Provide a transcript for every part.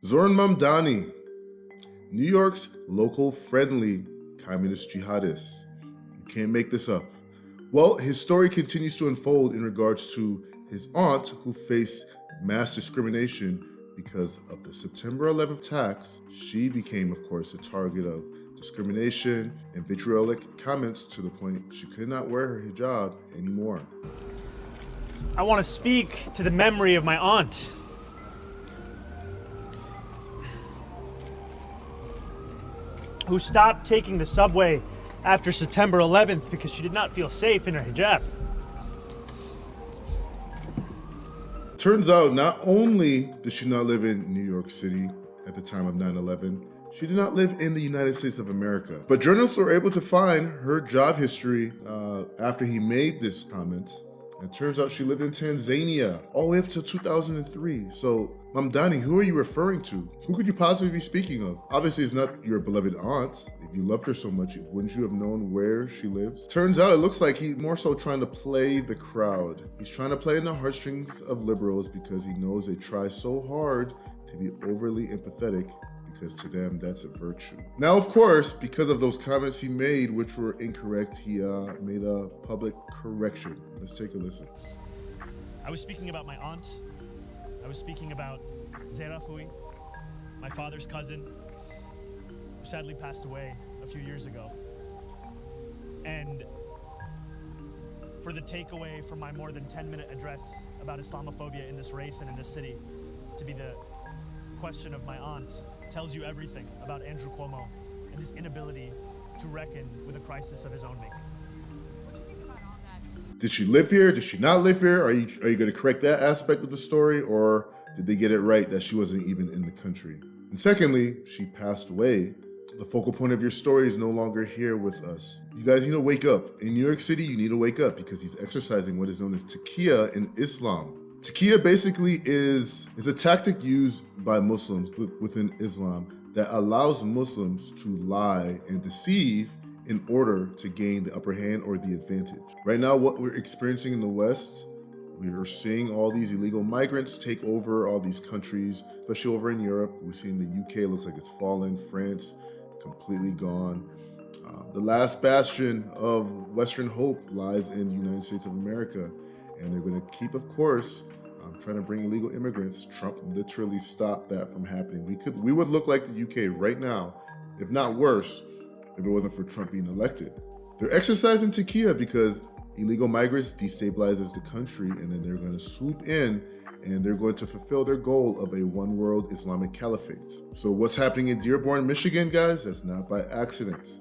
Zohran Mamdani, New York's local friendly communist jihadist. You can't make this up. Well, his story continues to unfold in regards to his aunt who faced mass discrimination because of the September 11th attacks. She became, of course, a target of discrimination and vitriolic comments to the point she could not wear her hijab anymore. I want to speak to the memory of my aunt. Who stopped taking the subway after September 11th because she did not feel safe in her hijab. Turns out not only did she not live in New York City at the time of 9/11, she did not live in the United States of America. But journalists were able to find her job history after he made this comment. It turns out she lived in Tanzania all the way up to 2003. So, Mamdani, who are you referring to? Who could you possibly be speaking of? Obviously, it's not your beloved aunt. If you loved her so much, wouldn't you have known where she lives? Turns out it looks like he's more so trying to play the crowd. He's trying to play in the heartstrings of liberals because he knows they try so hard to be overly empathetic, because to them, that's a virtue. Now, of course, because of those comments he made, which were incorrect, he made a public correction. Let's take a listen. I was speaking about my aunt. I was speaking about Zerafui, my father's cousin, who sadly passed away a few years ago. And for the takeaway from my more than 10-minute address about Islamophobia in this race and in this city to be the question of my aunt tells you everything about Andrew Cuomo and his inability to reckon with a crisis of his own making. What do you think about all that? Did she live here? Did she not live here? Are you going to correct that aspect of the story, or did they get it right that she wasn't even in the country? And secondly, she passed away. The focal point of your story is no longer here with us. You guys need to wake up. In New York City, you need to wake up because he's exercising what is known as taqiyya in Islam. Taqiyya basically is a tactic used by Muslims within Islam that allows Muslims to lie and deceive in order to gain the upper hand or the advantage. Right now, what we're experiencing in the West, we are seeing all these illegal migrants take over all these countries, especially over in Europe. We've seen the UK, looks like it's fallen. France, completely gone. The last bastion of Western hope lies in the United States of America. And they're going to keep, of course, trying to bring illegal immigrants. Trump literally stopped that from happening. We would look like the UK right now, if not worse, if it wasn't for Trump being elected. They're exercising taqiyya because illegal migrants destabilizes the country, and then they're going to swoop in and they're going to fulfill their goal of a one world Islamic caliphate. So what's happening in Dearborn, Michigan, guys? That's not by accident.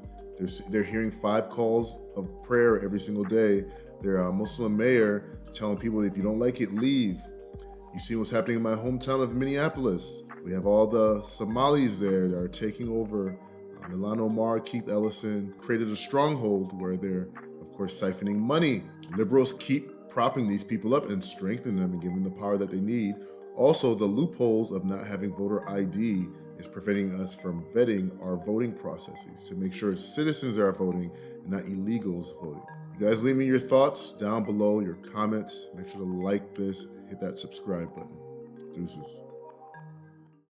They're hearing 5 calls of prayer every single day. Their Muslim mayor is telling people, if you don't like it, leave. You see what's happening in my hometown of Minneapolis. We have all the Somalis there that are taking over. Milan Omar, Keith Ellison created a stronghold where they're, of course, siphoning money. Liberals keep propping these people up and strengthening them and giving them the power that they need. Also, the loopholes of not having voter ID is preventing us from vetting our voting processes to make sure it's citizens that are voting and not illegals voting. You guys leave me your thoughts down below, your comments. Make sure to like this, hit that subscribe button. Deuces.